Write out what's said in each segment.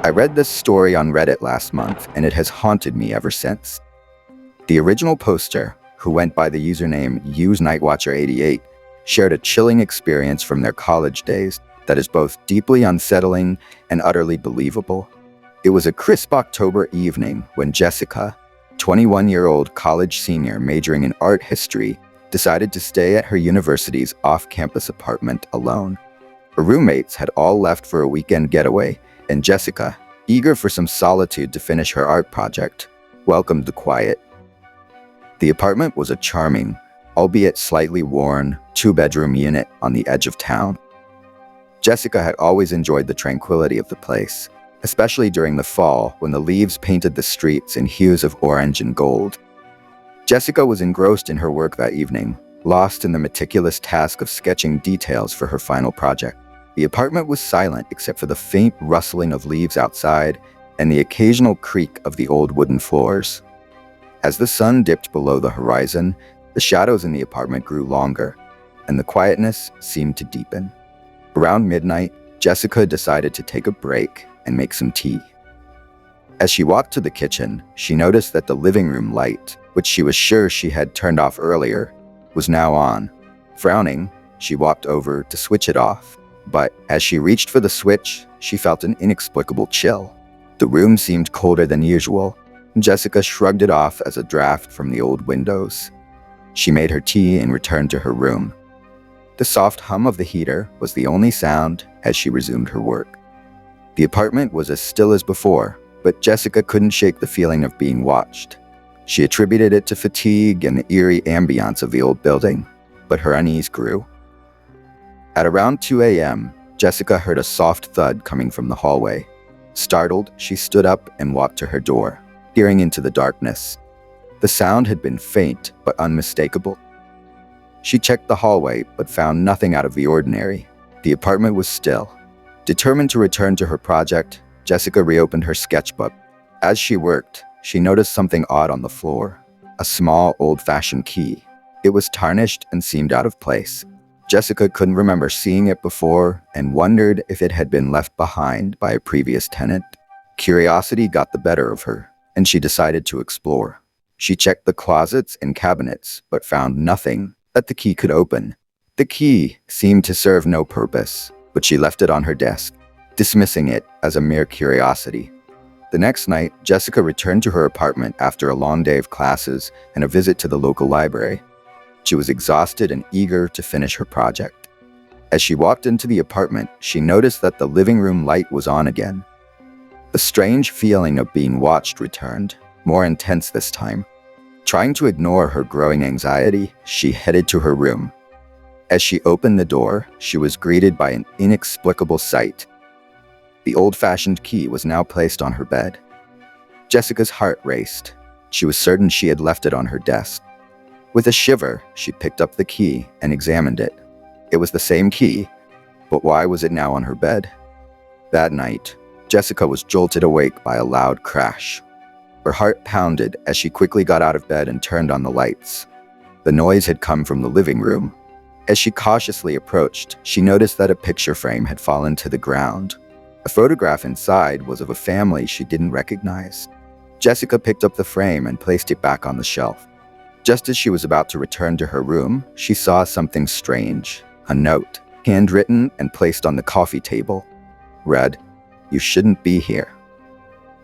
I read this story on Reddit last month, and it has haunted me ever since. The original poster, who went by the username UseNightWatcher88, shared a chilling experience from their college days that is both deeply unsettling and utterly believable. It was a crisp October evening when Jessica, 21-year-old college senior majoring in art history, decided to stay at her university's off-campus apartment alone. Her roommates had all left for a weekend getaway, and Jessica, eager for some solitude to finish her art project, welcomed the quiet. The apartment was a charming, albeit slightly worn, two-bedroom unit on the edge of town. Jessica had always enjoyed the tranquility of the place, especially during the fall when the leaves painted the streets in hues of orange and gold. Jessica was engrossed in her work that evening, lost in the meticulous task of sketching details for her final project. The apartment was silent except for the faint rustling of leaves outside and the occasional creak of the old wooden floors. As the sun dipped below the horizon, the shadows in the apartment grew longer, and the quietness seemed to deepen. Around midnight, Jessica decided to take a break and make some tea. As she walked to the kitchen, she noticed that the living room light, which she was sure she had turned off earlier, was now on. Frowning, she walked over to switch it off. But as she reached for the switch, she felt an inexplicable chill. The room seemed colder than usual, and Jessica shrugged it off as a draft from the old windows. She made her tea and returned to her room. The soft hum of the heater was the only sound as she resumed her work. The apartment was as still as before, but Jessica couldn't shake the feeling of being watched. She attributed it to fatigue and the eerie ambiance of the old building, but her unease grew. At around 2 a.m., Jessica heard a soft thud coming from the hallway. Startled, she stood up and walked to her door, peering into the darkness. The sound had been faint but unmistakable. She checked the hallway but found nothing out of the ordinary. The apartment was still. Determined to return to her project, Jessica reopened her sketchbook. As she worked, she noticed something odd on the floor, a small, old-fashioned key. It was tarnished and seemed out of place. Jessica couldn't remember seeing it before and wondered if it had been left behind by a previous tenant. Curiosity got the better of her, and she decided to explore. She checked the closets and cabinets, but found nothing that the key could open. The key seemed to serve no purpose, but she left it on her desk, dismissing it as a mere curiosity. The next night, Jessica returned to her apartment after a long day of classes and a visit to the local library. She was exhausted and eager to finish her project. As she walked into the apartment, she noticed that the living room light was on again. The strange feeling of being watched returned, more intense this time. Trying to ignore her growing anxiety, she headed to her room. As she opened the door, she was greeted by an inexplicable sight. The old-fashioned key was now placed on her bed. Jessica's heart raced. She was certain she had left it on her desk. With a shiver, she picked up the key and examined it. It was the same key, but why was it now on her bed? That night, Jessica was jolted awake by a loud crash. Her heart pounded as she quickly got out of bed and turned on the lights. The noise had come from the living room. As she cautiously approached, she noticed that a picture frame had fallen to the ground. A photograph inside was of a family she didn't recognize. Jessica picked up the frame and placed it back on the shelf. Just as she was about to return to her room, she saw something strange. A note, handwritten and placed on the coffee table, read, "You shouldn't be here."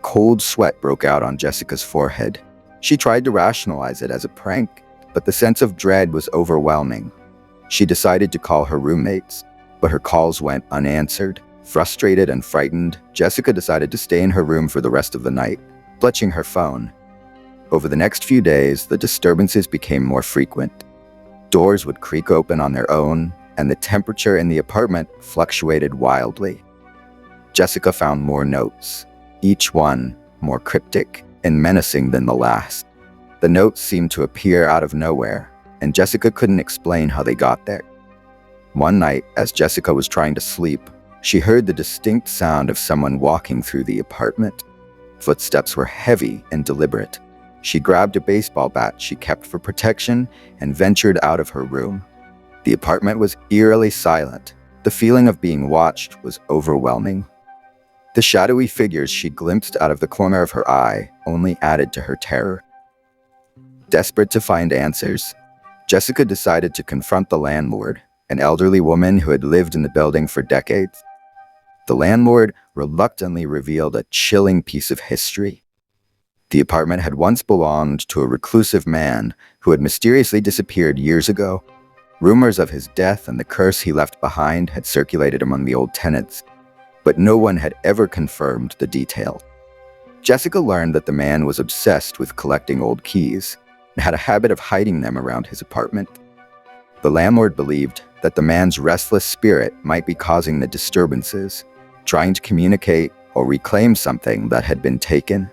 Cold sweat broke out on Jessica's forehead. She tried to rationalize it as a prank, but the sense of dread was overwhelming. She decided to call her roommates, but her calls went unanswered. Frustrated and frightened, Jessica decided to stay in her room for the rest of the night, clutching her phone. Over the next few days, the disturbances became more frequent. Doors would creak open on their own, and the temperature in the apartment fluctuated wildly. Jessica found more notes, each one more cryptic and menacing than the last. The notes seemed to appear out of nowhere, and Jessica couldn't explain how they got there. One night, as Jessica was trying to sleep, she heard the distinct sound of someone walking through the apartment. Footsteps were heavy and deliberate. She grabbed a baseball bat she kept for protection and ventured out of her room. The apartment was eerily silent. The feeling of being watched was overwhelming. The shadowy figures she glimpsed out of the corner of her eye only added to her terror. Desperate to find answers, Jessica decided to confront the landlord, an elderly woman who had lived in the building for decades. The landlord reluctantly revealed a chilling piece of history. The apartment had once belonged to a reclusive man who had mysteriously disappeared years ago. Rumors of his death and the curse he left behind had circulated among the old tenants, but no one had ever confirmed the details. Jessica learned that the man was obsessed with collecting old keys and had a habit of hiding them around his apartment. The landlord believed that the man's restless spirit might be causing the disturbances, trying to communicate or reclaim something that had been taken.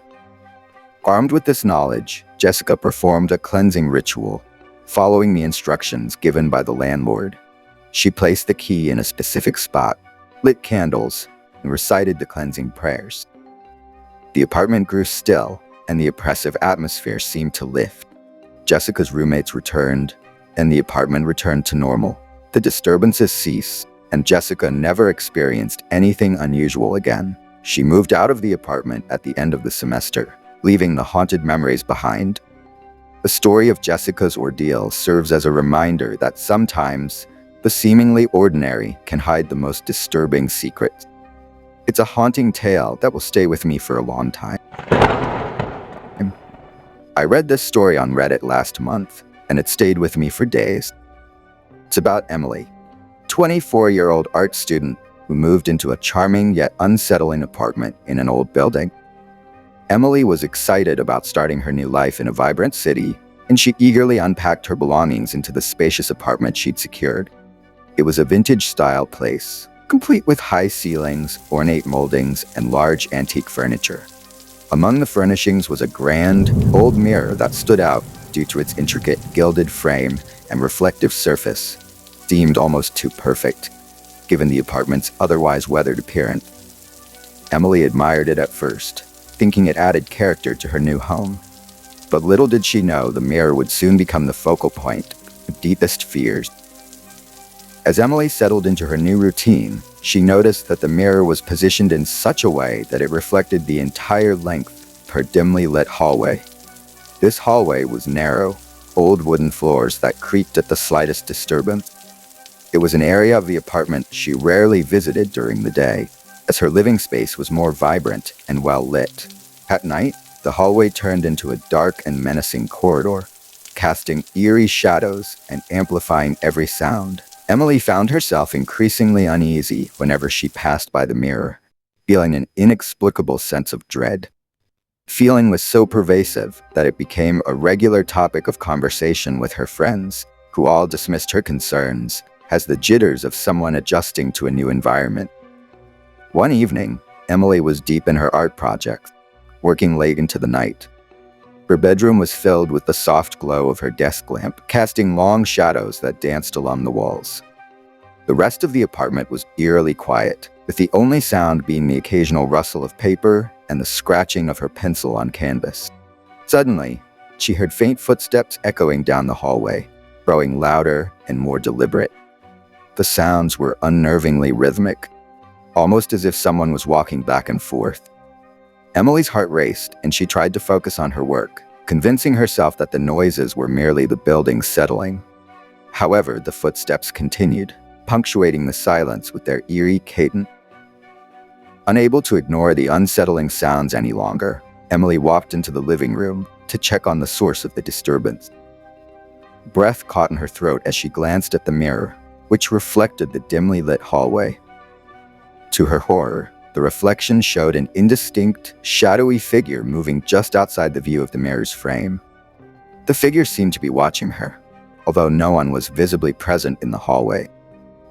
Armed with this knowledge, Jessica performed a cleansing ritual, following the instructions given by the landlord. She placed the key in a specific spot, lit candles, and recited the cleansing prayers. The apartment grew still, and the oppressive atmosphere seemed to lift. Jessica's roommates returned, and the apartment returned to normal. The disturbances ceased, and Jessica never experienced anything unusual again. She moved out of the apartment at the end of the semester, leaving the haunted memories behind. The story of Jessica's ordeal serves as a reminder that sometimes the seemingly ordinary can hide the most disturbing secrets. It's a haunting tale that will stay with me for a long time. I read this story on Reddit last month, and it stayed with me for days. It's about Emily, a 24-year-old art student who moved into a charming yet unsettling apartment in an old building. Emily was excited about starting her new life in a vibrant city, and she eagerly unpacked her belongings into the spacious apartment she'd secured. It was a vintage-style place, complete with high ceilings, ornate moldings, and large antique furniture. Among the furnishings was a grand, old mirror that stood out due to its intricate gilded frame and reflective surface, deemed almost too perfect, given the apartment's otherwise weathered appearance. Emily admired it at first, thinking it added character to her new home. But little did she know the mirror would soon become the focal point of her deepest fears. As Emily settled into her new routine, she noticed that the mirror was positioned in such a way that it reflected the entire length of her dimly lit hallway. This hallway was narrow, old wooden floors that creaked at the slightest disturbance. It was an area of the apartment she rarely visited during the day, as her living space was more vibrant and well lit. At night, the hallway turned into a dark and menacing corridor, casting eerie shadows and amplifying every sound. Emily found herself increasingly uneasy whenever she passed by the mirror, feeling an inexplicable sense of dread. The feeling was so pervasive that it became a regular topic of conversation with her friends, who all dismissed her concerns as the jitters of someone adjusting to a new environment. One evening, Emily was deep in her art project, working late into the night. Her bedroom was filled with the soft glow of her desk lamp, casting long shadows that danced along the walls. The rest of the apartment was eerily quiet, with the only sound being the occasional rustle of paper and the scratching of her pencil on canvas. Suddenly, she heard faint footsteps echoing down the hallway, growing louder and more deliberate. The sounds were unnervingly rhythmic, almost as if someone was walking back and forth. Emily's heart raced, and she tried to focus on her work, convincing herself that the noises were merely the building settling. However, the footsteps continued, punctuating the silence with their eerie cadence. Unable to ignore the unsettling sounds any longer, Emily walked into the living room to check on the source of the disturbance. Breath caught in her throat as she glanced at the mirror, which reflected the dimly lit hallway. To her horror, the reflection showed an indistinct, shadowy figure moving just outside the view of the mirror's frame. The figure seemed to be watching her, although no one was visibly present in the hallway.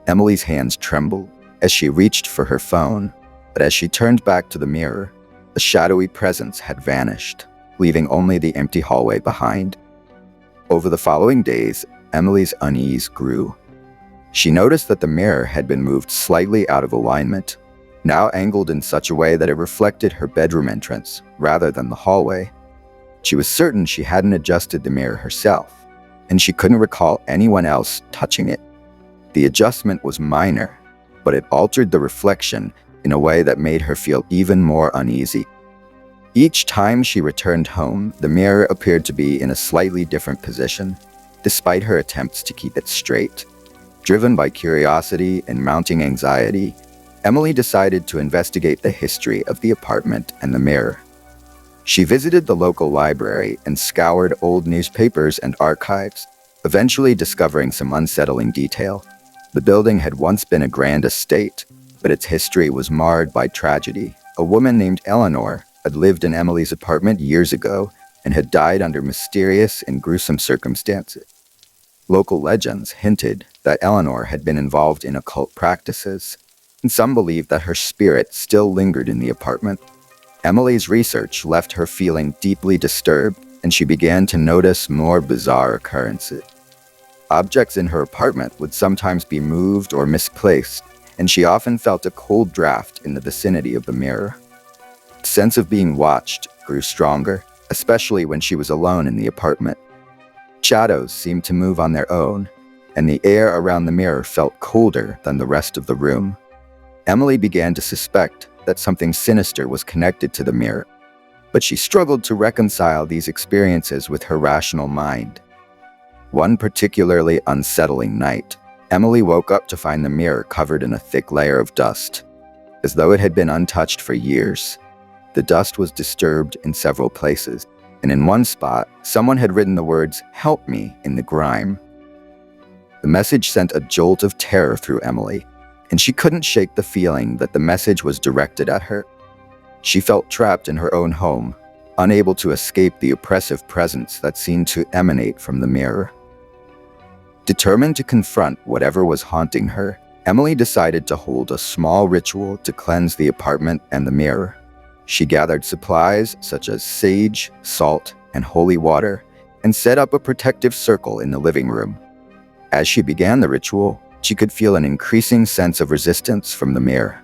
Emily's hands trembled as she reached for her phone, but as she turned back to the mirror, the shadowy presence had vanished, leaving only the empty hallway behind. Over the following days, Emily's unease grew. She noticed that the mirror had been moved slightly out of alignment, now angled in such a way that it reflected her bedroom entrance rather than the hallway. She was certain she hadn't adjusted the mirror herself, and she couldn't recall anyone else touching it. The adjustment was minor, but it altered the reflection in a way that made her feel even more uneasy. Each time she returned home, the mirror appeared to be in a slightly different position, despite her attempts to keep it straight. Driven by curiosity and mounting anxiety, Emily decided to investigate the history of the apartment and the mirror. She visited the local library and scoured old newspapers and archives, eventually discovering some unsettling detail. The building had once been a grand estate, but its history was marred by tragedy. A woman named Eleanor had lived in Emily's apartment years ago and had died under mysterious and gruesome circumstances. Local legends hinted that Eleanor had been involved in occult practices, and some believed that her spirit still lingered in the apartment. Emily's research left her feeling deeply disturbed, and she began to notice more bizarre occurrences. Objects in her apartment would sometimes be moved or misplaced, and she often felt a cold draft in the vicinity of the mirror. The sense of being watched grew stronger, especially when she was alone in the apartment. Shadows seemed to move on their own, and the air around the mirror felt colder than the rest of the room. Emily began to suspect that something sinister was connected to the mirror, but she struggled to reconcile these experiences with her rational mind. One particularly unsettling night, Emily woke up to find the mirror covered in a thick layer of dust, as though it had been untouched for years. The dust was disturbed in several places, and in one spot, someone had written the words, "Help me," in the grime. The message sent a jolt of terror through Emily, and she couldn't shake the feeling that the message was directed at her. She felt trapped in her own home, unable to escape the oppressive presence that seemed to emanate from the mirror. Determined to confront whatever was haunting her, Emily decided to hold a small ritual to cleanse the apartment and the mirror. She gathered supplies such as sage, salt, and holy water, and set up a protective circle in the living room. As she began the ritual, she could feel an increasing sense of resistance from the mirror.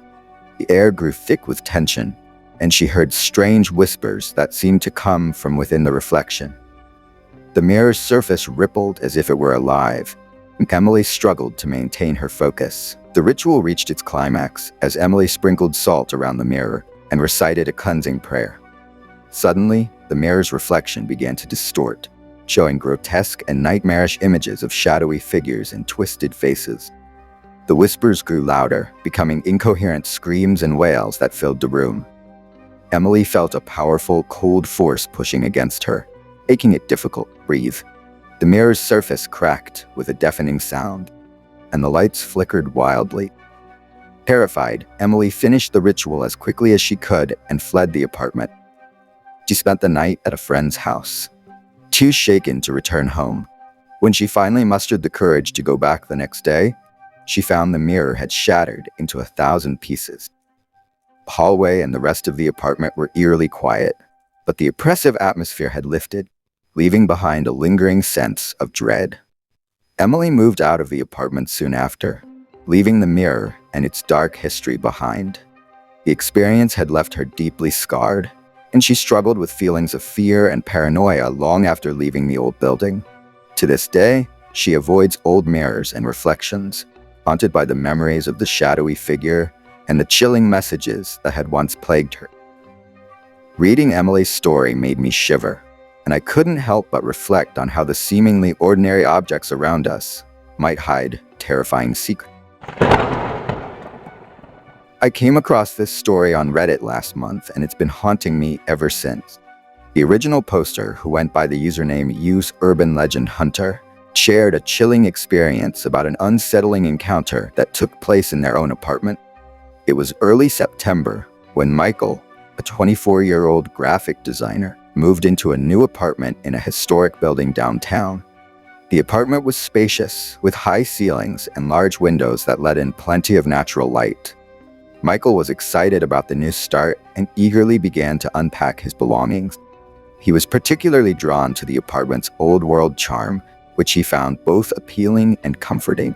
The air grew thick with tension, and she heard strange whispers that seemed to come from within the reflection. The mirror's surface rippled as if it were alive, and Emily struggled to maintain her focus. The ritual reached its climax as Emily sprinkled salt around the mirror and recited a cleansing prayer. Suddenly, the mirror's reflection began to distort, showing grotesque and nightmarish images of shadowy figures and twisted faces. The whispers grew louder, becoming incoherent screams and wails that filled the room. Emily felt a powerful, cold force pushing against her, making it difficult to breathe. The mirror's surface cracked with a deafening sound, and the lights flickered wildly. Terrified, Emily finished the ritual as quickly as she could and fled the apartment. She spent the night at a friend's house, too shaken to return home. When she finally mustered the courage to go back the next day, she found the mirror had shattered into 1,000 pieces. The hallway and the rest of the apartment were eerily quiet, but the oppressive atmosphere had lifted, leaving behind a lingering sense of dread. Emily moved out of the apartment soon after, leaving the mirror and its dark history behind. The experience had left her deeply scarred, and she struggled with feelings of fear and paranoia long after leaving the old building. To this day, she avoids old mirrors and reflections, haunted by the memories of the shadowy figure and the chilling messages that had once plagued her. Reading Emily's story made me shiver, and I couldn't help but reflect on how the seemingly ordinary objects around us might hide terrifying secrets. I came across this story on Reddit last month, and it's been haunting me ever since. The original poster, who went by the username #UseUrbanLegendHunter, shared a chilling experience about an unsettling encounter that took place in their own apartment. It was early September when Michael, a 24-year-old graphic designer, moved into a new apartment in a historic building downtown. The apartment was spacious, with high ceilings and large windows that let in plenty of natural light. Michael was excited about the new start and eagerly began to unpack his belongings. He was particularly drawn to the apartment's old-world charm, which he found both appealing and comforting.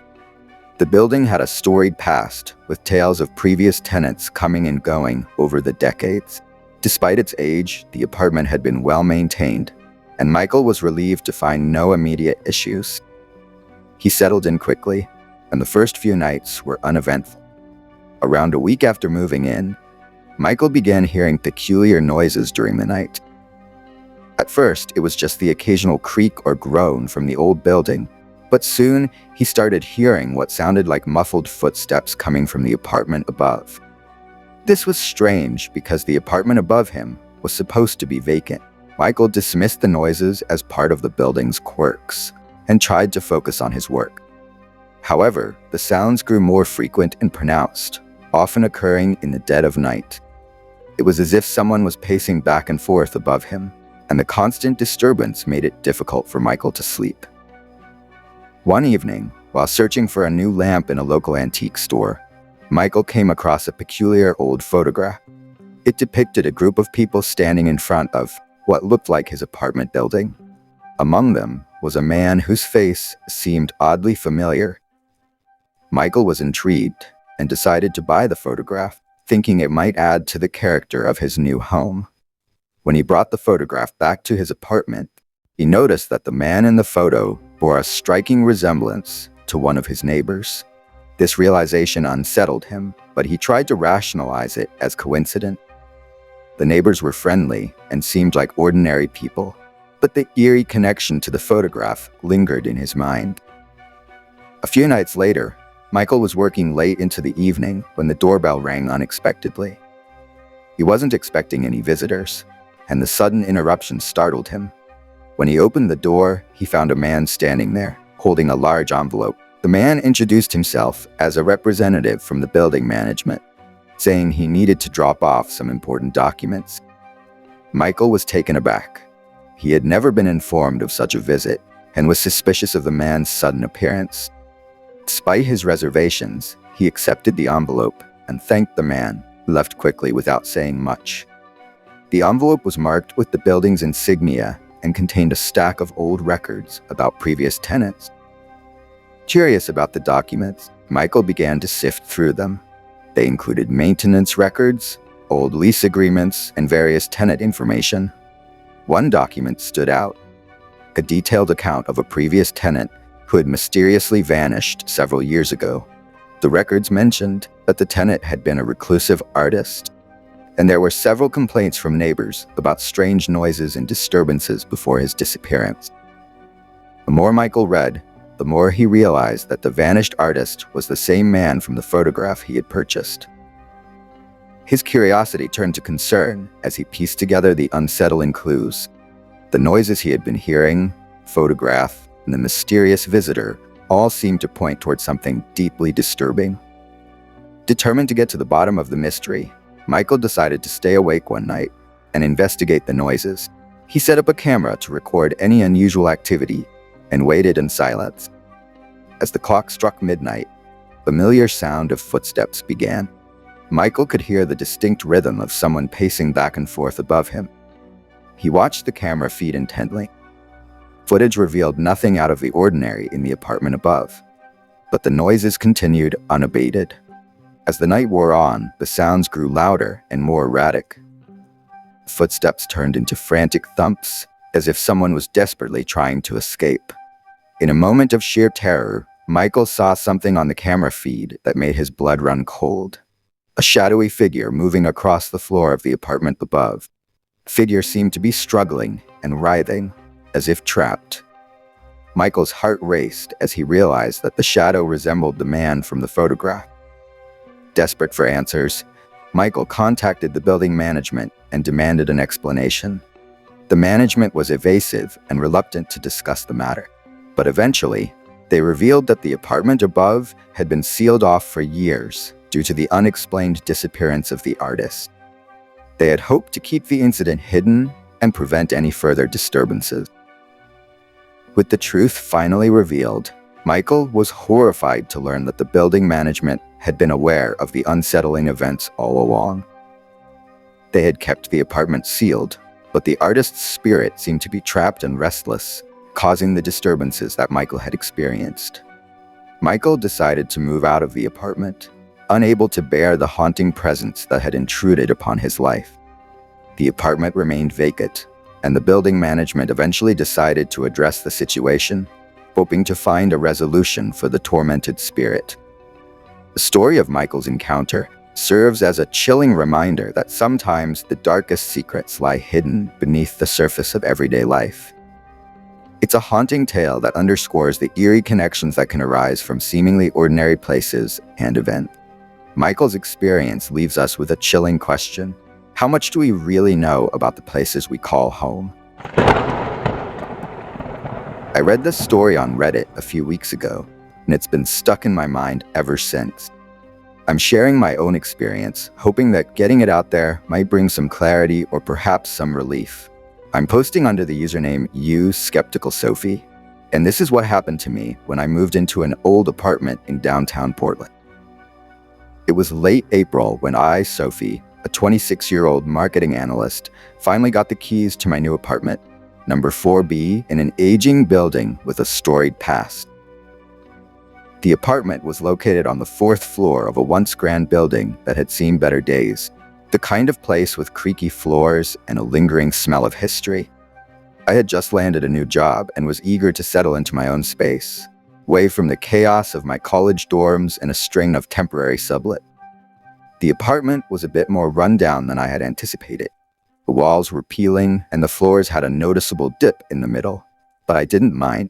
The building had a storied past, with tales of previous tenants coming and going over the decades. Despite its age, the apartment had been well maintained, and Michael was relieved to find no immediate issues. He settled in quickly, and the first few nights were uneventful. Around a week after moving in, Michael began hearing peculiar noises during the night. At first, it was just the occasional creak or groan from the old building, but soon he started hearing what sounded like muffled footsteps coming from the apartment above. This was strange because the apartment above him was supposed to be vacant. Michael dismissed the noises as part of the building's quirks and tried to focus on his work. However, the sounds grew more frequent and pronounced, often occurring in the dead of night. It was as if someone was pacing back and forth above him, and the constant disturbance made it difficult for Michael to sleep. One evening, while searching for a new lamp in a local antique store, Michael came across a peculiar old photograph. It depicted a group of people standing in front of what looked like his apartment building. Among them was a man whose face seemed oddly familiar. Michael was intrigued and decided to buy the photograph, thinking it might add to the character of his new home. When he brought the photograph back to his apartment, he noticed that the man in the photo bore a striking resemblance to one of his neighbors. This realization unsettled him, but he tried to rationalize it as coincidence. The neighbors were friendly and seemed like ordinary people, but the eerie connection to the photograph lingered in his mind. A few nights later, Michael was working late into the evening when the doorbell rang unexpectedly. He wasn't expecting any visitors, and the sudden interruption startled him. When he opened the door, he found a man standing there, holding a large envelope. The man introduced himself as a representative from the building management, saying he needed to drop off some important documents. Michael was taken aback. He had never been informed of such a visit and was suspicious of the man's sudden appearance. Despite his reservations, he accepted the envelope and thanked the man, who left quickly without saying much. The envelope was marked with the building's insignia and contained a stack of old records about previous tenants. Curious about the documents, Michael began to sift through them. They included maintenance records, old lease agreements, and various tenant information. One document stood out, a detailed account of a previous tenant who had mysteriously vanished several years ago. The records mentioned that the tenant had been a reclusive artist, and there were several complaints from neighbors about strange noises and disturbances before his disappearance. The more Michael read, the more he realized that the vanished artist was the same man from the photograph he had purchased. His curiosity turned to concern as he pieced together the unsettling clues. The noises he had been hearing, photograph, and the mysterious visitor all seemed to point toward something deeply disturbing. Determined to get to the bottom of the mystery, Michael decided to stay awake one night and investigate the noises. He set up a camera to record any unusual activity and waited in silence. As the clock struck midnight, the familiar sound of footsteps began. Michael could hear the distinct rhythm of someone pacing back and forth above him. He watched the camera feed intently. Footage revealed nothing out of the ordinary in the apartment above, but the noises continued unabated. As the night wore on, the sounds grew louder and more erratic. Footsteps turned into frantic thumps, as if someone was desperately trying to escape. In a moment of sheer terror, Michael saw something on the camera feed that made his blood run cold. A shadowy figure moving across the floor of the apartment above. The figure seemed to be struggling and writhing, as if trapped. Michael's heart raced as he realized that the shadow resembled the man from the photograph. Desperate for answers, Michael contacted the building management and demanded an explanation. The management was evasive and reluctant to discuss the matter, but eventually, they revealed that the apartment above had been sealed off for years due to the unexplained disappearance of the artist. They had hoped to keep the incident hidden and prevent any further disturbances. With the truth finally revealed, Michael was horrified to learn that the building management had been aware of the unsettling events all along. They had kept the apartment sealed, but the artist's spirit seemed to be trapped and restless, causing the disturbances that Michael had experienced. Michael decided to move out of the apartment, unable to bear the haunting presence that had intruded upon his life. The apartment remained vacant, and the building management eventually decided to address the situation, hoping to find a resolution for the tormented spirit. The story of Michael's encounter serves as a chilling reminder that sometimes the darkest secrets lie hidden beneath the surface of everyday life. It's a haunting tale that underscores the eerie connections that can arise from seemingly ordinary places and events. Michael's experience leaves us with a chilling question. How much do we really know about the places we call home? I read this story on Reddit a few weeks ago, and it's been stuck in my mind ever since. I'm sharing my own experience, hoping that getting it out there might bring some clarity or perhaps some relief. I'm posting under the username @skepticalsophie, and this is what happened to me when I moved into an old apartment in downtown Portland. It was late April when I, Sophie, a 26-year-old marketing analyst, finally got the keys to my new apartment, number 4B, in an aging building with a storied past. The apartment was located on the 4th floor of a once grand building that had seen better days, the kind of place with creaky floors and a lingering smell of history. I had just landed a new job and was eager to settle into my own space, away from the chaos of my college dorms and a string of temporary sublet. The apartment was a bit more rundown than I had anticipated. The walls were peeling and the floors had a noticeable dip in the middle, but I didn't mind.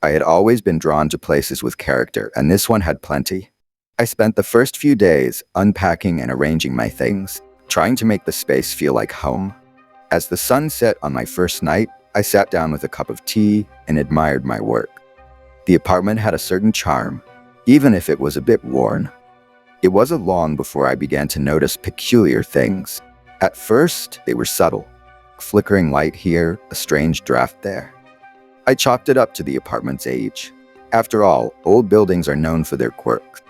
I had always been drawn to places with character, and this one had plenty. I spent the first few days unpacking and arranging my things, trying to make the space feel like home. As the sun set on my first night, I sat down with a cup of tea and admired my work. The apartment had a certain charm, even if it was a bit worn. It wasn't long before I began to notice peculiar things. At first, they were subtle. Flickering light here, a strange draft there. I chalked it up to the apartment's age. After all, old buildings are known for their quirks.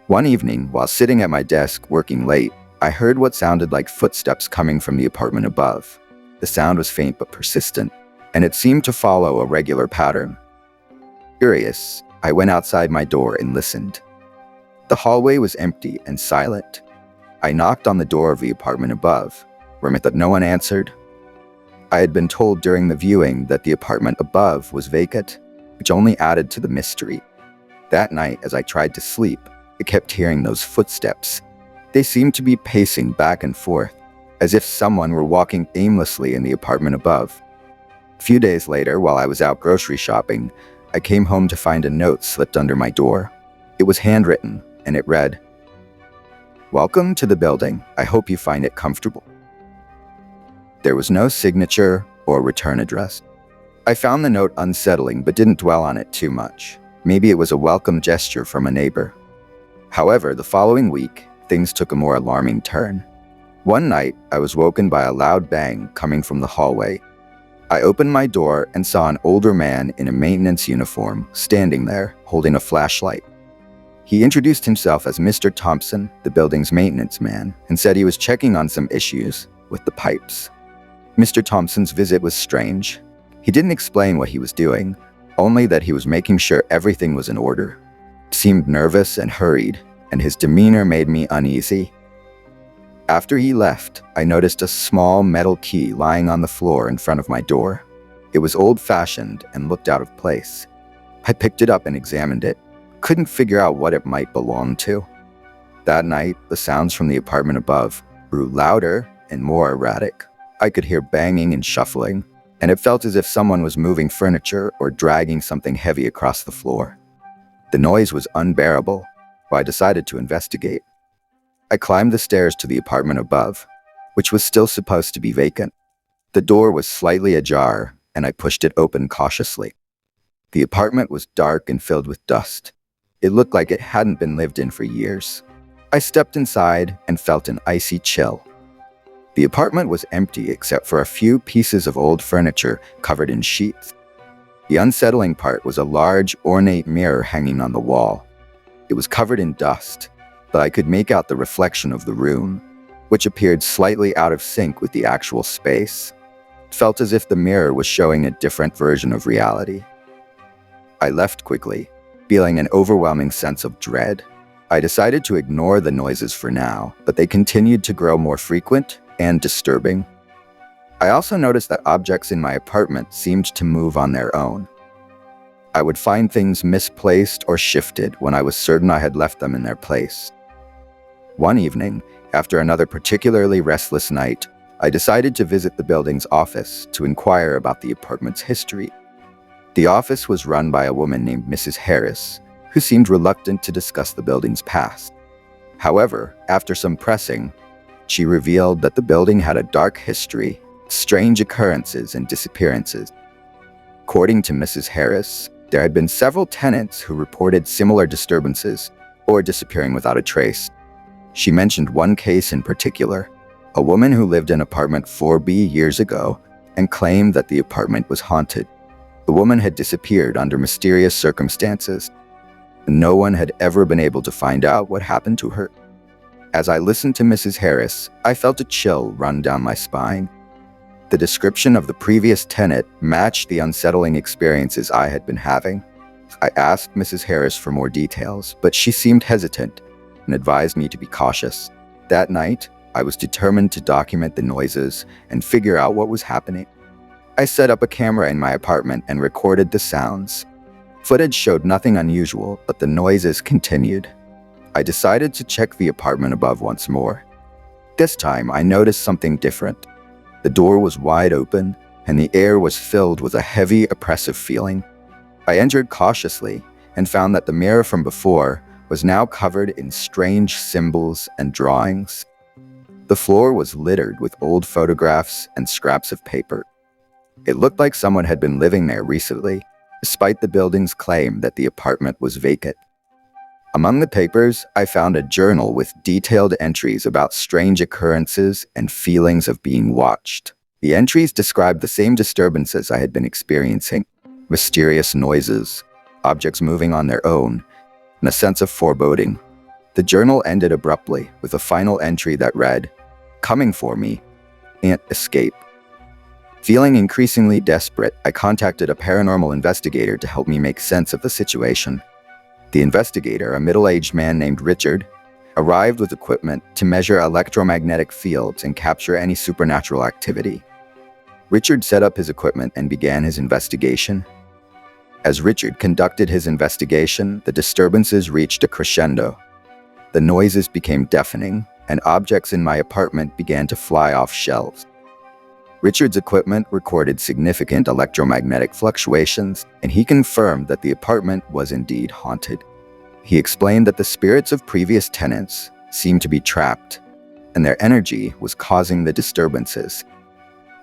One evening, while sitting at my desk working late, I heard what sounded like footsteps coming from the apartment above. The sound was faint but persistent, and it seemed to follow a regular pattern. Curious, I went outside my door and listened. The hallway was empty and silent. I knocked on the door of the apartment above, but no one answered. I had been told during the viewing that the apartment above was vacant, which only added to the mystery. That night, as I tried to sleep, I kept hearing those footsteps. They seemed to be pacing back and forth, as if someone were walking aimlessly in the apartment above. A few days later, while I was out grocery shopping, I came home to find a note slipped under my door. It was handwritten, and it read, "Welcome to the building. I hope you find it comfortable." There was no signature or return address. I found the note unsettling but didn't dwell on it too much. Maybe it was a welcome gesture from a neighbor. However, the following week, things took a more alarming turn. One night, I was woken by a loud bang coming from the hallway. I opened my door and saw an older man in a maintenance uniform standing there, holding a flashlight. He introduced himself as Mr. Thompson, the building's maintenance man, and said he was checking on some issues with the pipes. Mr. Thompson's visit was strange. He didn't explain what he was doing, only that he was making sure everything was in order. He seemed nervous and hurried, and his demeanor made me uneasy. After he left, I noticed a small metal key lying on the floor in front of my door. It was old-fashioned and looked out of place. I picked it up and examined it. Couldn't figure out what it might belong to. That night, the sounds from the apartment above grew louder and more erratic. I could hear banging and shuffling, and it felt as if someone was moving furniture or dragging something heavy across the floor. The noise was unbearable, so I decided to investigate. I climbed the stairs to the apartment above, which was still supposed to be vacant. The door was slightly ajar, and I pushed it open cautiously. The apartment was dark and filled with dust. It looked like it hadn't been lived in for years. I stepped inside and felt an icy chill. The apartment was empty except for a few pieces of old furniture covered in sheets. The unsettling part was a large, ornate mirror hanging on the wall. It was covered in dust, but I could make out the reflection of the room, which appeared slightly out of sync with the actual space. It felt as if the mirror was showing a different version of reality. I left quickly, feeling an overwhelming sense of dread. I decided to ignore the noises for now, but they continued to grow more frequent and disturbing. I also noticed that objects in my apartment seemed to move on their own. I would find things misplaced or shifted when I was certain I had left them in their place. One evening, after another particularly restless night, I decided to visit the building's office to inquire about the apartment's history. The office was run by a woman named Mrs. Harris, who seemed reluctant to discuss the building's past. However, after some pressing, she revealed that the building had a dark history, strange occurrences, and disappearances. According to Mrs. Harris, there had been several tenants who reported similar disturbances or disappearing without a trace. She mentioned one case in particular, a woman who lived in apartment 4B years ago and claimed that the apartment was haunted. The woman had disappeared under mysterious circumstances, and no one had ever been able to find out what happened to her. As I listened to Mrs. Harris, I felt a chill run down my spine. The description of the previous tenant matched the unsettling experiences I had been having. I asked Mrs. Harris for more details, but she seemed hesitant and advised me to be cautious. That night, I was determined to document the noises and figure out what was happening. I set up a camera in my apartment and recorded the sounds. Footage showed nothing unusual, but the noises continued. I decided to check the apartment above once more. This time, I noticed something different. The door was wide open, and the air was filled with a heavy, oppressive feeling. I entered cautiously and found that the mirror from before was now covered in strange symbols and drawings. The floor was littered with old photographs and scraps of paper. It looked like someone had been living there recently, despite the building's claim that the apartment was vacant. Among the papers, I found a journal with detailed entries about strange occurrences and feelings of being watched. The entries described the same disturbances I had been experiencing: mysterious noises, objects moving on their own, and a sense of foreboding. The journal ended abruptly with a final entry that read, "Coming for me, can't escape." Feeling increasingly desperate, I contacted a paranormal investigator to help me make sense of the situation. The investigator, a middle-aged man named Richard, arrived with equipment to measure electromagnetic fields and capture any supernatural activity. Richard set up his equipment and began his investigation. As Richard conducted his investigation, the disturbances reached a crescendo. The noises became deafening, and objects in my apartment began to fly off shelves. Richard's equipment recorded significant electromagnetic fluctuations, and he confirmed that the apartment was indeed haunted. He explained that the spirits of previous tenants seemed to be trapped, and their energy was causing the disturbances.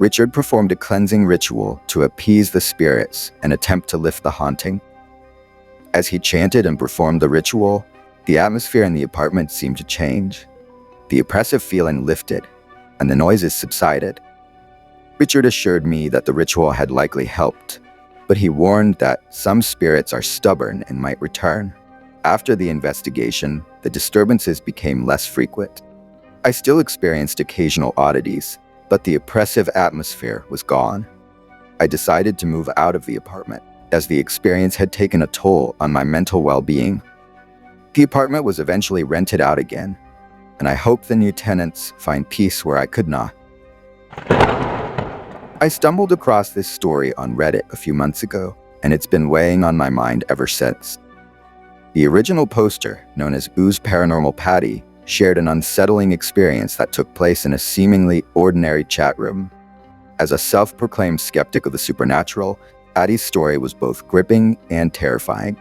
Richard performed a cleansing ritual to appease the spirits and attempt to lift the haunting. As he chanted and performed the ritual, the atmosphere in the apartment seemed to change. The oppressive feeling lifted, and the noises subsided. Richard assured me that the ritual had likely helped, but he warned that some spirits are stubborn and might return. After the investigation, the disturbances became less frequent. I still experienced occasional oddities, but the oppressive atmosphere was gone. I decided to move out of the apartment, as the experience had taken a toll on my mental well-being. The apartment was eventually rented out again, and I hope the new tenants find peace where I could not. I stumbled across this story on Reddit a few months ago, and it's been weighing on my mind ever since. The original poster, known as Ooze Paranormal Patty, shared an unsettling experience that took place in a seemingly ordinary chat room. As a self-proclaimed skeptic of the supernatural, Patty's story was both gripping and terrifying.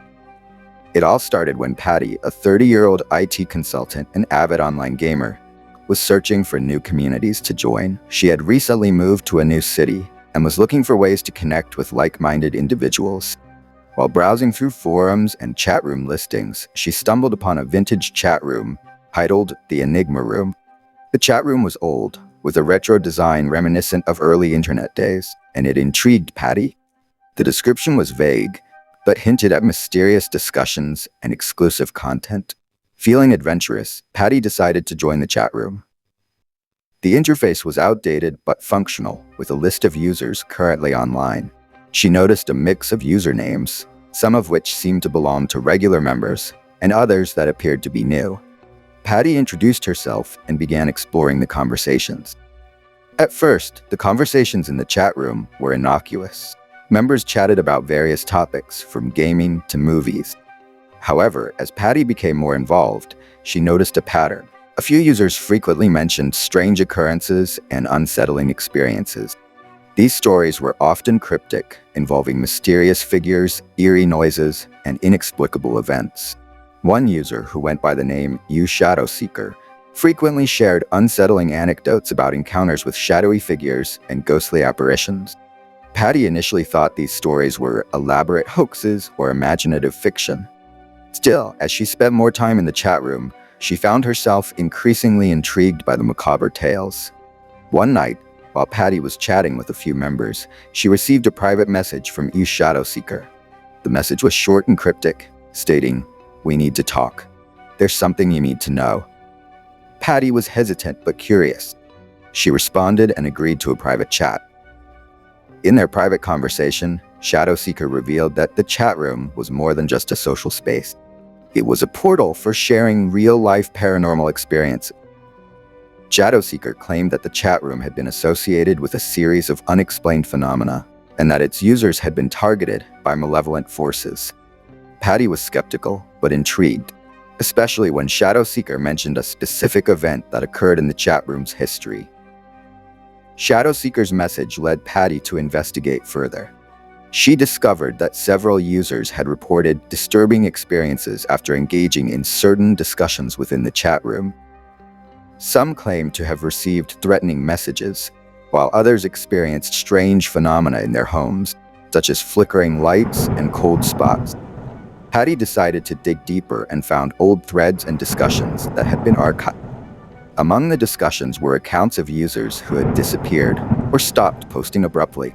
It all started when Patty, a 30-year-old IT consultant and avid online gamer, was searching for new communities to join. She had recently moved to a new city and was looking for ways to connect with like-minded individuals. While browsing through forums and chat room listings, she stumbled upon a vintage chat room titled The Enigma Room. The chat room was old, with a retro design reminiscent of early internet days, and it intrigued Patty. The description was vague, but hinted at mysterious discussions and exclusive content. Feeling adventurous, Patty decided to join the chat room. The interface was outdated but functional, with a list of users currently online. She noticed a mix of usernames, some of which seemed to belong to regular members, and others that appeared to be new. Patty introduced herself and began exploring the conversations. At first, the conversations in the chat room were innocuous. Members chatted about various topics, from gaming to movies. However, as Patty became more involved, she noticed a pattern. A few users frequently mentioned strange occurrences and unsettling experiences. These stories were often cryptic, involving mysterious figures, eerie noises, and inexplicable events. One user, who went by the name Shadow Seeker, frequently shared unsettling anecdotes about encounters with shadowy figures and ghostly apparitions. Patty initially thought these stories were elaborate hoaxes or imaginative fiction. Still, as she spent more time in the chat room, she found herself increasingly intrigued by the macabre tales. One night, while Patty was chatting with a few members, she received a private message from Shadow Seeker. The message was short and cryptic, stating, "We need to talk. There's something you need to know." Patty was hesitant but curious. She responded and agreed to a private chat. In their private conversation, Shadow Seeker revealed that the chat room was more than just a social space. It was a portal for sharing real-life paranormal experiences. Shadow Seeker claimed that the chat room had been associated with a series of unexplained phenomena, and that its users had been targeted by malevolent forces. Patty was skeptical, but intrigued, especially when Shadow Seeker mentioned a specific event that occurred in the chat room's history. Shadow Seeker's message led Patty to investigate further. She discovered that several users had reported disturbing experiences after engaging in certain discussions within the chat room. Some claimed to have received threatening messages, while others experienced strange phenomena in their homes, such as flickering lights and cold spots. Patty decided to dig deeper and found old threads and discussions that had been archived. Among the discussions were accounts of users who had disappeared or stopped posting abruptly.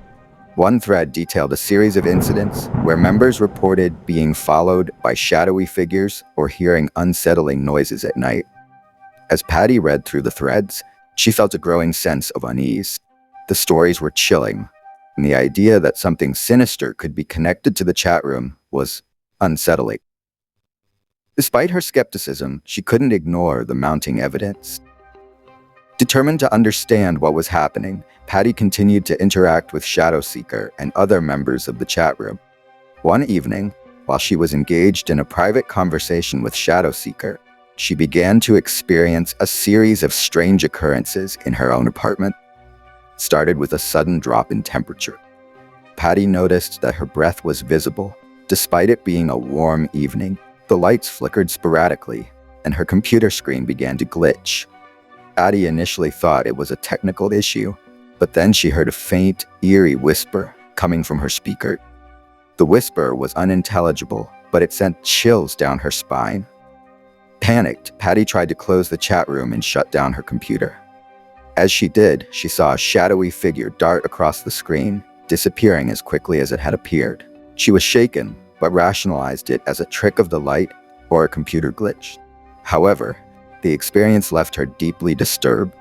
One thread detailed a series of incidents where members reported being followed by shadowy figures or hearing unsettling noises at night. As Patty read through the threads, she felt a growing sense of unease. The stories were chilling, and the idea that something sinister could be connected to the chat room was unsettling. Despite her skepticism, she couldn't ignore the mounting evidence. Determined to understand what was happening, Patty continued to interact with Shadow Seeker and other members of the chat room. One evening, while she was engaged in a private conversation with Shadow Seeker, she began to experience a series of strange occurrences in her own apartment. It started with a sudden drop in temperature. Patty noticed that her breath was visible, despite it being a warm evening. The lights flickered sporadically, and her computer screen began to glitch. Patty initially thought it was a technical issue, but then she heard a faint, eerie whisper coming from her speaker. The whisper was unintelligible, but it sent chills down her spine. Panicked, Patty tried to close the chat room and shut down her computer. As she did, she saw a shadowy figure dart across the screen, disappearing as quickly as it had appeared. She was shaken, but rationalized it as a trick of the light or a computer glitch. However, the experience left her deeply disturbed.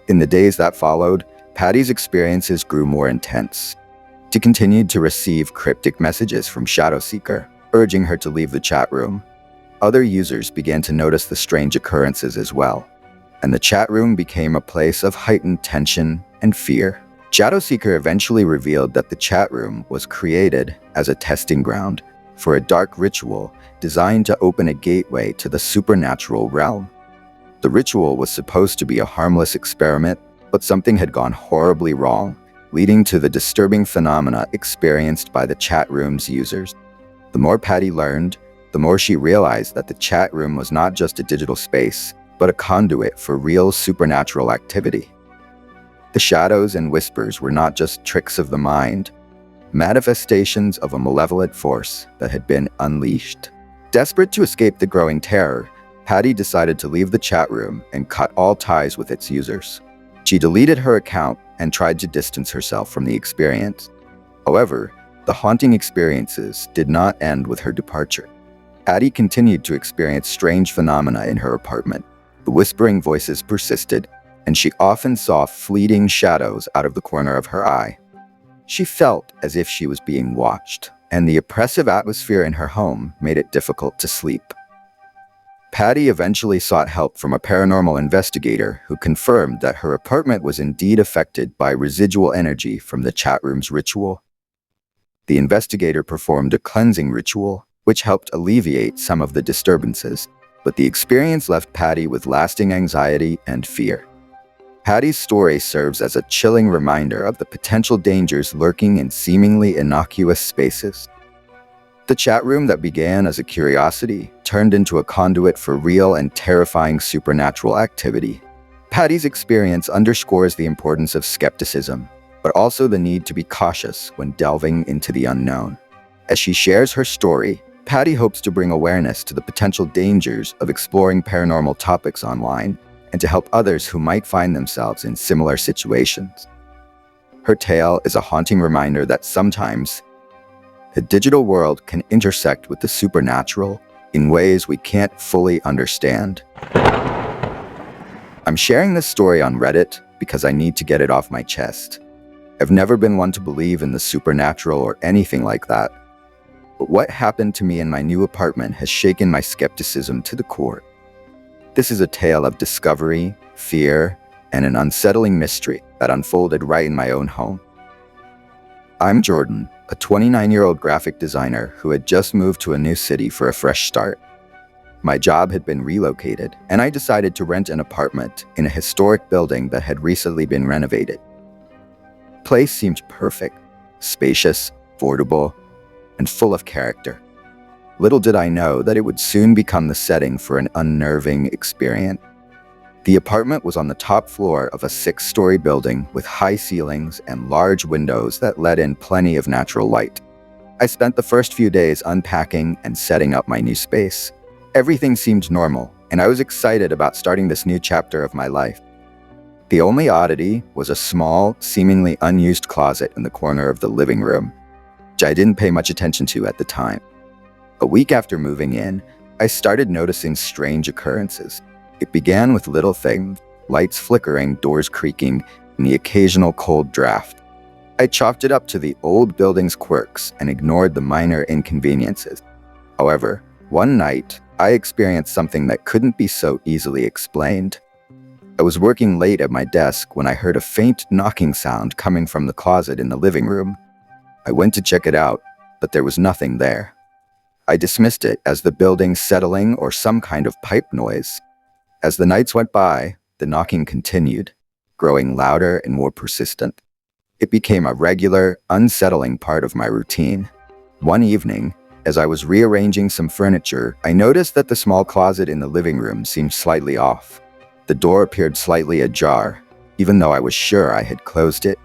In the days that followed, Patty's experiences grew more intense. She continued to receive cryptic messages from Shadow Seeker, urging her to leave the chat room. Other users began to notice the strange occurrences as well, and the chat room became a place of heightened tension and fear. Shadow Seeker eventually revealed that the chat room was created as a testing ground for a dark ritual designed to open a gateway to the supernatural realm. The ritual was supposed to be a harmless experiment, but something had gone horribly wrong, leading to the disturbing phenomena experienced by the chat room's users. The more Patty learned, the more she realized that the chat room was not just a digital space, but a conduit for real supernatural activity. The shadows and whispers were not just tricks of the mind, manifestations of a malevolent force that had been unleashed. Desperate to escape the growing terror, Patty decided to leave the chat room and cut all ties with its users. She deleted her account and tried to distance herself from the experience. However, the haunting experiences did not end with her departure. Patty continued to experience strange phenomena in her apartment. The whispering voices persisted, and she often saw fleeting shadows out of the corner of her eye. She felt as if she was being watched, and the oppressive atmosphere in her home made it difficult to sleep. Patty eventually sought help from a paranormal investigator who confirmed that her apartment was indeed affected by residual energy from the chat room's ritual. The investigator performed a cleansing ritual, which helped alleviate some of the disturbances. but the experience left Patty with lasting anxiety and fear. Patty's story serves as a chilling reminder of the potential dangers lurking in seemingly innocuous spaces. The chat room that began as a curiosity turned into a conduit for real and terrifying supernatural activity. Patty's experience underscores the importance of skepticism, but also the need to be cautious when delving into the unknown. As she shares her story, Patty hopes to bring awareness to the potential dangers of exploring paranormal topics online and to help others who might find themselves in similar situations. Her tale is a haunting reminder that sometimes the digital world can intersect with the supernatural in ways we can't fully understand. I'm sharing this story on Reddit because I need to get it off my chest. I've never been one to believe in the supernatural or anything like that, but what happened to me in my new apartment has shaken my skepticism to the core. This is a tale of discovery, fear, and an unsettling mystery that unfolded right in my own home. I'm Jordan, a 29-year-old graphic designer who had just moved to a new city for a fresh start. My job had been relocated, and I decided to rent an apartment in a historic building that had recently been renovated. The place seemed perfect, spacious, affordable, and full of character. Little did I know that it would soon become the setting for an unnerving experience. The apartment was on the top floor of a 6-story building with high ceilings and large windows that let in plenty of natural light. I spent the first few days unpacking and setting up my new space. Everything seemed normal, and I was excited about starting this new chapter of my life. The only oddity was a small, seemingly unused closet in the corner of the living room, which I didn't pay much attention to at the time. A week after moving in, I started noticing strange occurrences. It began with little things, lights flickering, doors creaking, and the occasional cold draft. I chalked it up to the old building's quirks and ignored the minor inconveniences. However, one night, I experienced something that couldn't be so easily explained. I was working late at my desk when I heard a faint knocking sound coming from the closet in the living room. I went to check it out, but there was nothing there. I dismissed it as the building settling or some kind of pipe noise. As the nights went by, the knocking continued, growing louder and more persistent. It became a regular, unsettling part of my routine. One evening, as I was rearranging some furniture, I noticed that the small closet in the living room seemed slightly off. The door appeared slightly ajar, even though I was sure I had closed it.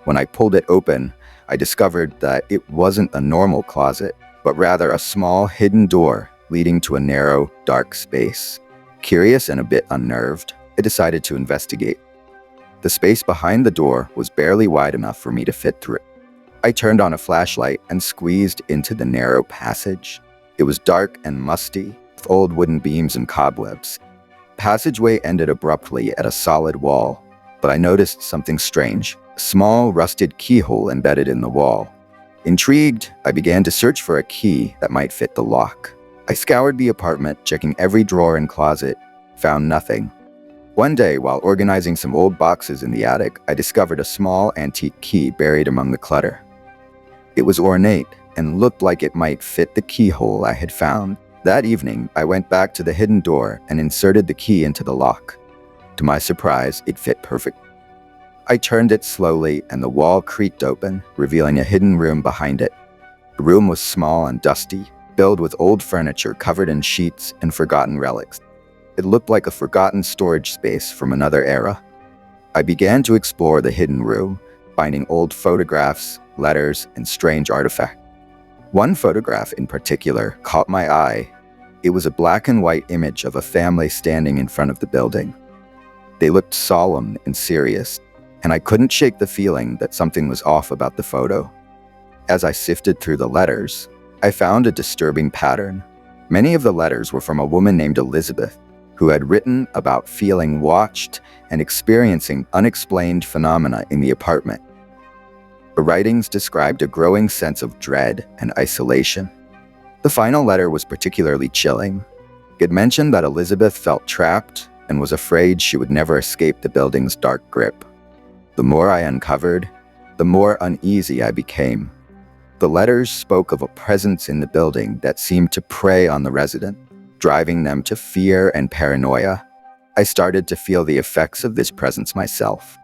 When I pulled it open, I discovered that it wasn't a normal closet, but rather a small, hidden door leading to a narrow, dark space. Curious and a bit unnerved, I decided to investigate. The space behind the door was barely wide enough for me to fit through. I turned on a flashlight and squeezed into the narrow passage. It was dark and musty, with old wooden beams and cobwebs. The passageway ended abruptly at a solid wall, but I noticed something strange, a small, rusted keyhole embedded in the wall. Intrigued, I began to search for a key that might fit the lock. I scoured the apartment, checking every drawer and closet, found nothing. One day, while organizing some old boxes in the attic, I discovered a small antique key buried among the clutter. It was ornate and looked like it might fit the keyhole I had found. That evening, I went back to the hidden door and inserted the key into the lock. To my surprise, it fit perfectly. I turned it slowly and the wall creaked open, revealing a hidden room behind it. The room was small and dusty, filled with old furniture covered in sheets and forgotten relics. It looked like a forgotten storage space from another era. I began to explore the hidden room, finding old photographs, letters, and strange artifacts. One photograph in particular caught my eye. It was a black and white image of a family standing in front of the building. They looked solemn and serious, and I couldn't shake the feeling that something was off about the photo. As I sifted through the letters, I found a disturbing pattern. Many of the letters were from a woman named Elizabeth, who had written about feeling watched and experiencing unexplained phenomena in the apartment. The writings described a growing sense of dread and isolation. The final letter was particularly chilling. It mentioned that Elizabeth felt trapped and was afraid she would never escape the building's dark grip. The more I uncovered, the more uneasy I became. The letters spoke of a presence in the building that seemed to prey on the resident. driving them to fear and paranoia. I started to feel the effects of this presence myself.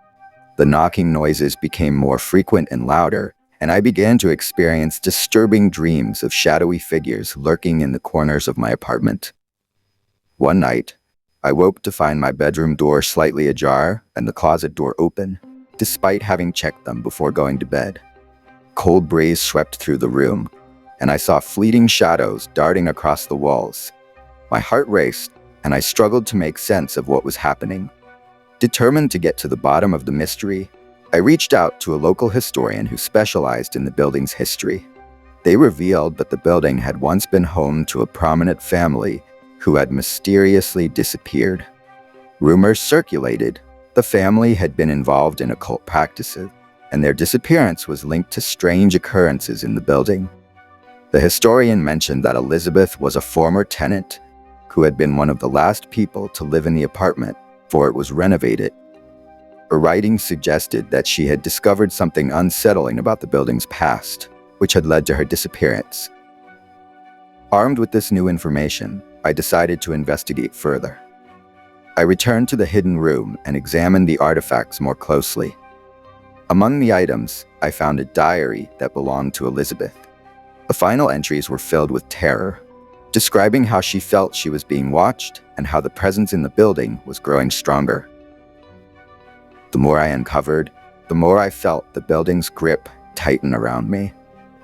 The knocking noises became more frequent and louder, and I began to experience disturbing dreams of shadowy figures lurking in the corners of my apartment. One night, I woke to find my bedroom door slightly ajar and the closet door open, despite having checked them before going to bed. Cold breeze swept through the room, and I saw fleeting shadows darting across the walls. My heart raced, and I struggled to make sense of what was happening. Determined to get to the bottom of the mystery, I reached out to a local historian who specialized in the building's history. They revealed that the building had once been home to a prominent family who had mysteriously disappeared. Rumors circulated. The family had been involved in occult practices, and their disappearance was linked to strange occurrences in the building. The historian mentioned that Elizabeth was a former tenant who had been one of the last people to live in the apartment before it was renovated. Her writing suggested that she had discovered something unsettling about the building's past, which had led to her disappearance. Armed with this new information, I decided to investigate further. I returned to the hidden room and examined the artifacts more closely. Among the items, I found a diary that belonged to Elizabeth. The final entries were filled with terror, describing how she felt she was being watched and how the presence in the building was growing stronger. The more I uncovered, the more I felt the building's grip tighten around me.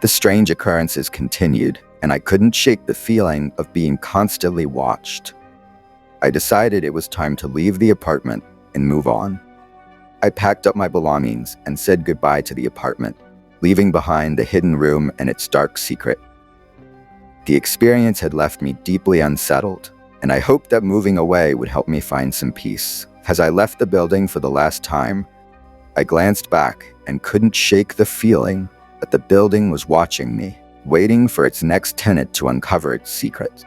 The strange occurrences continued, and I couldn't shake the feeling of being constantly watched. I decided it was time to leave the apartment and move on. I packed up my belongings and said goodbye to the apartment, leaving behind the hidden room and its dark secret. The experience had left me deeply unsettled, and I hoped that moving away would help me find some peace. As I left the building for the last time, I glanced back and couldn't shake the feeling that the building was watching me, waiting for its next tenant to uncover its secrets.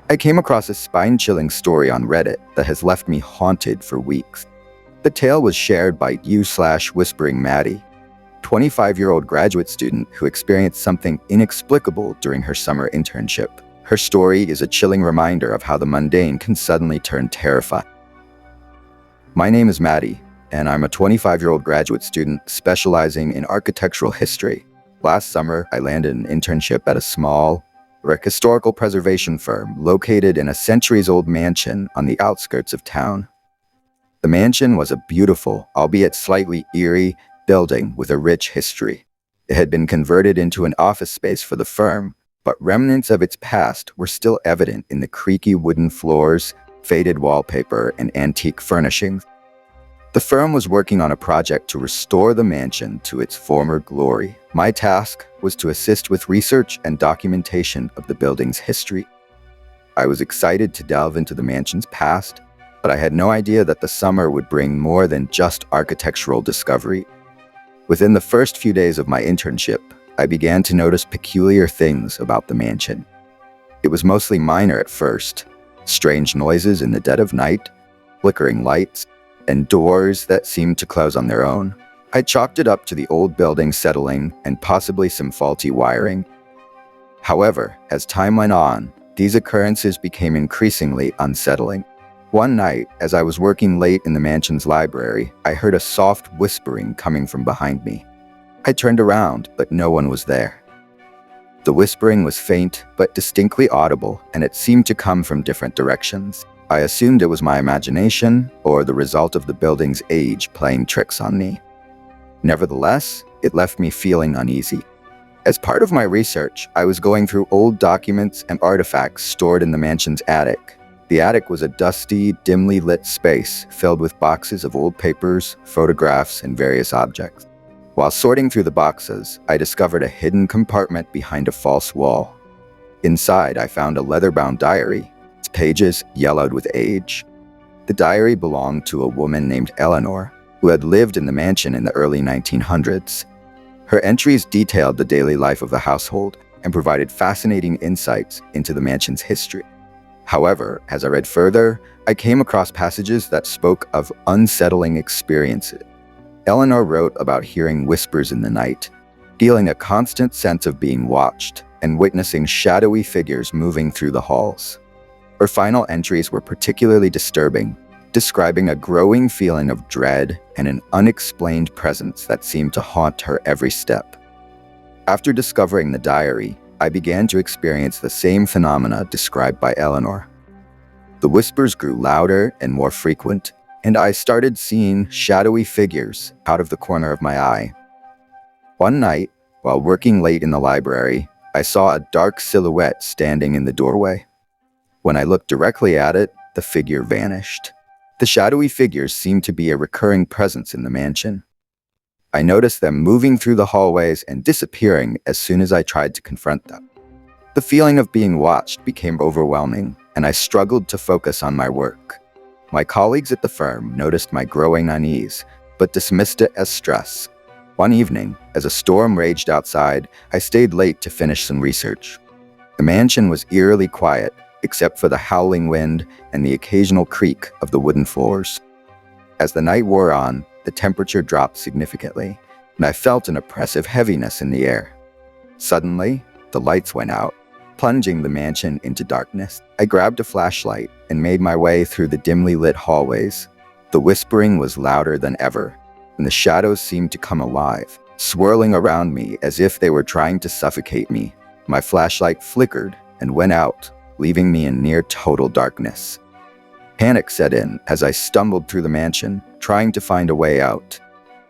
I came across a spine-chilling story on Reddit that has left me haunted for weeks. The tale was shared by u/Whispering Maddie, 25-year-old graduate student who experienced something inexplicable during her summer internship. Her story is a chilling reminder of how the mundane can suddenly turn terrifying. My name is Maddie, and I'm a 25-year-old graduate student specializing in architectural history. Last summer, I landed an internship at a small, historical preservation firm located in a centuries-old mansion on the outskirts of town. The mansion was a beautiful, albeit slightly eerie, building with a rich history. It had been converted into an office space for the firm, but remnants of its past were still evident in the creaky wooden floors, faded wallpaper, and antique furnishings. The firm was working on a project to restore the mansion to its former glory. My task was to assist with research and documentation of the building's history. I was excited to delve into the mansion's past, but I had no idea that the summer would bring more than just architectural discovery. Within the first few days of my internship, I began to notice peculiar things about the mansion. It was mostly minor at first: strange noises in the dead of night, flickering lights, and doors that seemed to close on their own. I chalked it up to the old building settling and possibly some faulty wiring. However, as time went on, these occurrences became increasingly unsettling. One night, as I was working late in the mansion's library, I heard a soft whispering coming from behind me. I turned around, but no one was there. The whispering was faint, but distinctly audible, and it seemed to come from different directions. I assumed it was my imagination, or the result of the building's age playing tricks on me. Nevertheless, it left me feeling uneasy. As part of my research, I was going through old documents and artifacts stored in the mansion's attic. The attic was a dusty, dimly lit space filled with boxes of old papers, photographs, and various objects. While sorting through the boxes, I discovered a hidden compartment behind a false wall. Inside, I found a leather-bound diary, its pages yellowed with age. The diary belonged to a woman named Eleanor, who had lived in the mansion in the early 1900s. Her entries detailed the daily life of the household and provided fascinating insights into the mansion's history. However, as I read further, I came across passages that spoke of unsettling experiences. Eleanor wrote about hearing whispers in the night, feeling a constant sense of being watched, and witnessing shadowy figures moving through the halls. Her final entries were particularly disturbing, describing a growing feeling of dread and an unexplained presence that seemed to haunt her every step. After discovering the diary, I began to experience the same phenomena described by Eleanor. The whispers grew louder and more frequent, and I started seeing shadowy figures out of the corner of my eye. One night, while working late in the library, I saw a dark silhouette standing in the doorway. When I looked directly at it, the figure vanished. The shadowy figures seemed to be a recurring presence in the mansion. I noticed them moving through the hallways and disappearing as soon as I tried to confront them. The feeling of being watched became overwhelming, and I struggled to focus on my work. My colleagues at the firm noticed my growing unease, but dismissed it as stress. One evening, as a storm raged outside, I stayed late to finish some research. The mansion was eerily quiet, except for the howling wind and the occasional creak of the wooden floors. As the night wore on, the temperature dropped significantly, and I felt an oppressive heaviness in the air. Suddenly, the lights went out, plunging the mansion into darkness. I grabbed a flashlight and made my way through the dimly lit hallways. The whispering was louder than ever, and the shadows seemed to come alive, swirling around me as if they were trying to suffocate me. My flashlight flickered and went out, leaving me in near total darkness. Panic set in as I stumbled through the mansion, trying to find a way out.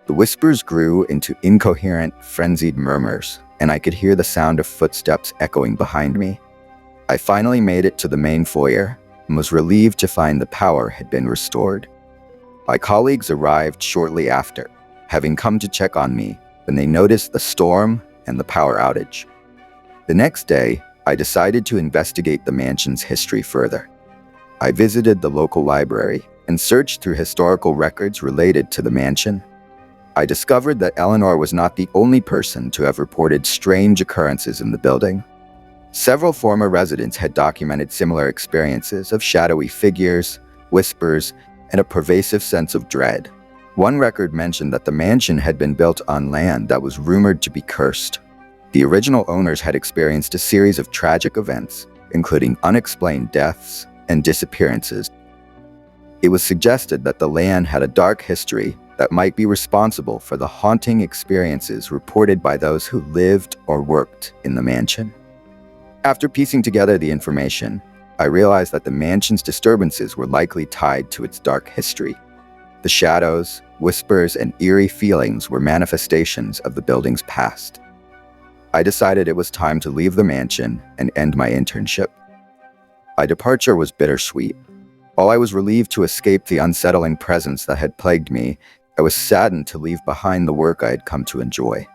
The whispers grew into incoherent, frenzied murmurs, and I could hear the sound of footsteps echoing behind me. I finally made it to the main foyer and was relieved to find the power had been restored. My colleagues arrived shortly after, having come to check on me when they noticed the storm and the power outage. The next day, I decided to investigate the mansion's history further. I visited the local library and searched through historical records related to the mansion. I discovered that Eleanor was not the only person to have reported strange occurrences in the building. Several former residents had documented similar experiences of shadowy figures, whispers, and a pervasive sense of dread. One record mentioned that the mansion had been built on land that was rumored to be cursed. The original owners had experienced a series of tragic events, including unexplained deaths and disappearances. It was suggested that the land had a dark history that might be responsible for the haunting experiences reported by those who lived or worked in the mansion. After piecing together the information, I realized that the mansion's disturbances were likely tied to its dark history. The shadows, whispers, and eerie feelings were manifestations of the building's past. I decided it was time to leave the mansion and end my internship. My departure was bittersweet. While I was relieved to escape the unsettling presence that had plagued me, I was saddened to leave behind the work I had come to enjoy.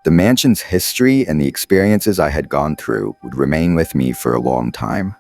The mansion's history and the experiences I had gone through would remain with me for a long time.